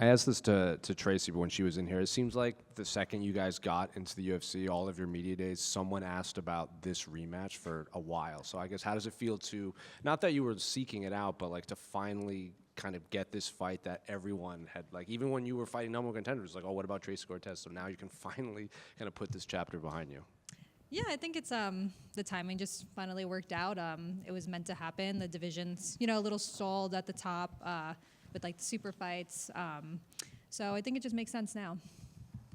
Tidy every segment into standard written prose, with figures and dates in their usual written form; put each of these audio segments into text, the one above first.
I asked this to Tracy when she was in here. It seems like the second you guys got into the UFC, all of your media days, someone asked about this rematch for a while. So I guess how does it feel to, not that you were seeking it out, but like to finally kind of get this fight that everyone had, like even when you were fighting number one contenders, like, oh, what about Tracy Cortez? So now you can finally kind of put this chapter behind you. Yeah, I think it's the timing just finally worked out. It was meant to happen. The division's, a little stalled at the top with like the super fights. So I think it just makes sense now.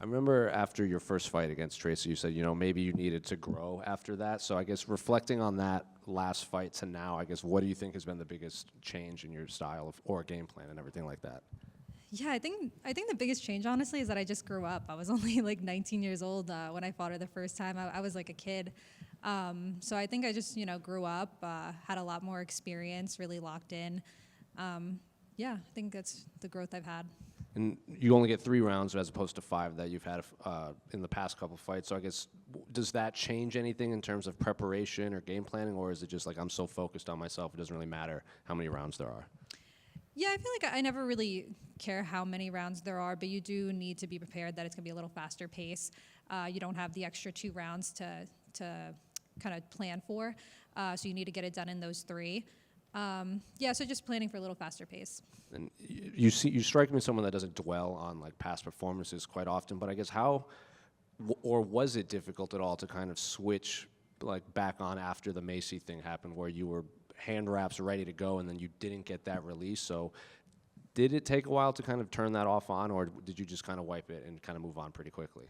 I remember after your first fight against Tracy, you said, maybe you needed to grow after that. So I guess reflecting on that last fight to now, I guess, what do you think has been the biggest change in your style or game plan and everything like that? Yeah, I think the biggest change, honestly, is that I just grew up. I was only like 19 years old when I fought her the first time. I was like a kid. So I think I just, grew up, had a lot more experience, really locked in. Yeah, I think that's the growth I've had. And you only get 3 rounds as opposed to 5 that you've had in the past couple fights. So I guess, does that change anything in terms of preparation or game planning, or is it just like I'm so focused on myself, it doesn't really matter how many rounds there are? Yeah, I feel like I never really care how many rounds there are, but you do need to be prepared that it's going to be a little faster pace. You don't have the extra 2 rounds to kind of plan for, so you need to get it done in those 3. So just planning for a little faster pace. And you strike me as someone that doesn't dwell on like past performances quite often, but I guess or was it difficult at all to kind of switch like back on after the Macy thing happened, where you were hand wraps ready to go and then you didn't get that release? So did it take a while to kind of turn that off on, or did you just kind of wipe it and kind of move on pretty quickly?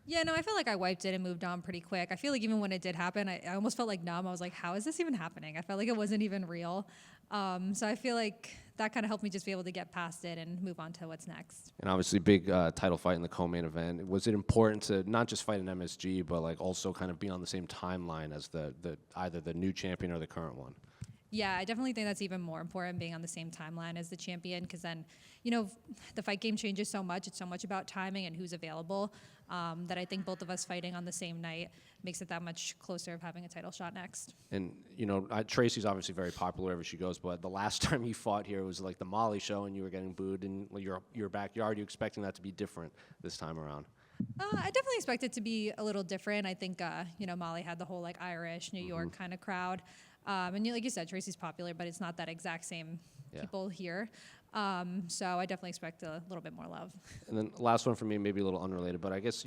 Yeah, no, I feel like I wiped it and moved on pretty quick. I feel like even when it did happen, I almost felt like numb. I was like, how is this even happening? I felt like it wasn't even real. So I feel like that kind of helped me just be able to get past it and move on to what's next. And obviously big title fight in the co-main event. Was it important to not just fight an MSG, but like also kind of be on the same timeline as either the new champion or the current one? Yeah, I definitely think that's even more important, being on the same timeline as the champion, because then, the fight game changes so much. It's so much about timing and who's available, that I think both of us fighting on the same night makes it that much closer of having a title shot next. And, Tracy's obviously very popular wherever she goes, but the last time you fought here was like the Molly show and you were getting booed in your backyard. Are you expecting that to be different this time around? I definitely expect it to be a little different. I think, Molly had the whole like Irish, New York kind of crowd. And like you said, Tracy's popular, but it's not that exact same people here. So I definitely expect a little bit more love. And then last one for me, maybe a little unrelated, but I guess,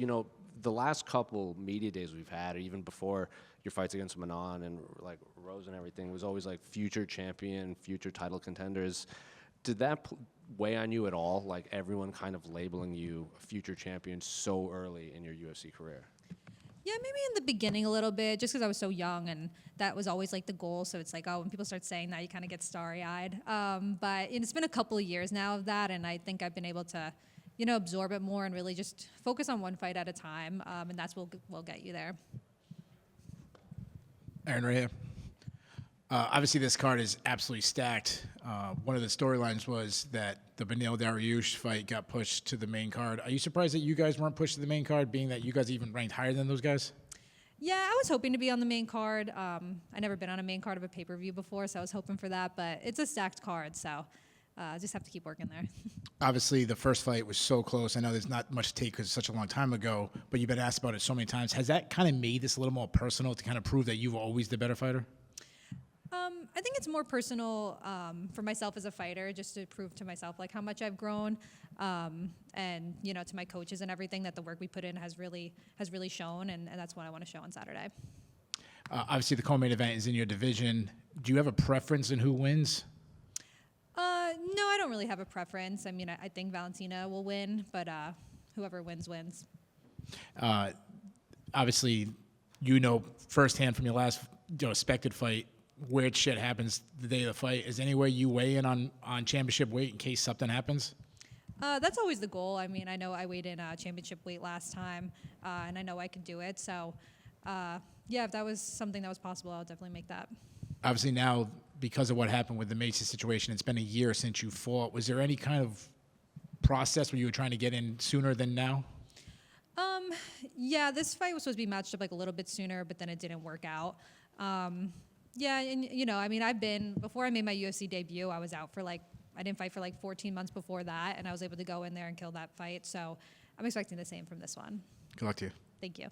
the last couple media days we've had, or even before your fights against Manon and like Rose and everything, was always like future champion, future title contenders. Did that weigh on you at all? Like everyone kind of labeling you a future champion so early in your UFC career? Yeah, maybe in the beginning a little bit, just because I was so young and that was always like the goal. So it's like, when people start saying that, you kind of get starry-eyed. But it's been a couple of years now of that, and I think I've been able to, absorb it more and really just focus on one fight at a time, and that's what will get you there. Erin, right here. Obviously, this card is absolutely stacked. One of the storylines was that the Beneil Dariush fight got pushed to the main card. Are you surprised that you guys weren't pushed to the main card, being that you guys even ranked higher than those guys? Yeah, I was hoping to be on the main card. I never been on a main card of a pay-per-view before, so I was hoping for that. But it's a stacked card, so just have to keep working there. Obviously, the first fight was so close. I know there's not much to take because it's such a long time ago, but you've been asked about it so many times. Has that kind of made this a little more personal to kind of prove that you were always the better fighter? I think it's more personal for myself as a fighter, just to prove to myself like how much I've grown, and to my coaches and everything, that the work we put in has really shown, and that's what I want to show on Saturday. Obviously, the co-main event is in your division. Do you have a preference in who wins? No, I don't really have a preference. I mean, I think Valentina will win, but whoever wins, wins. Obviously, firsthand from your last expected fight, weird shit happens the day of the fight. Is there any way you weigh in on championship weight in case something happens? That's always the goal. I mean, I know I weighed in championship weight last time, and I know I could do it. So, if that was something that was possible, I'll definitely make that. Obviously now, because of what happened with the Macy situation, it's been a year since you fought. Was there any kind of process where you were trying to get in sooner than now? Yeah, this fight was supposed to be matched up like a little bit sooner, but then it didn't work out. Yeah, and I mean, before I made my UFC debut, I was out for like I didn't fight for like 14 months before that, and I was able to go in there and kill that fight. So I'm expecting the same from this one. Good luck to you. Thank you.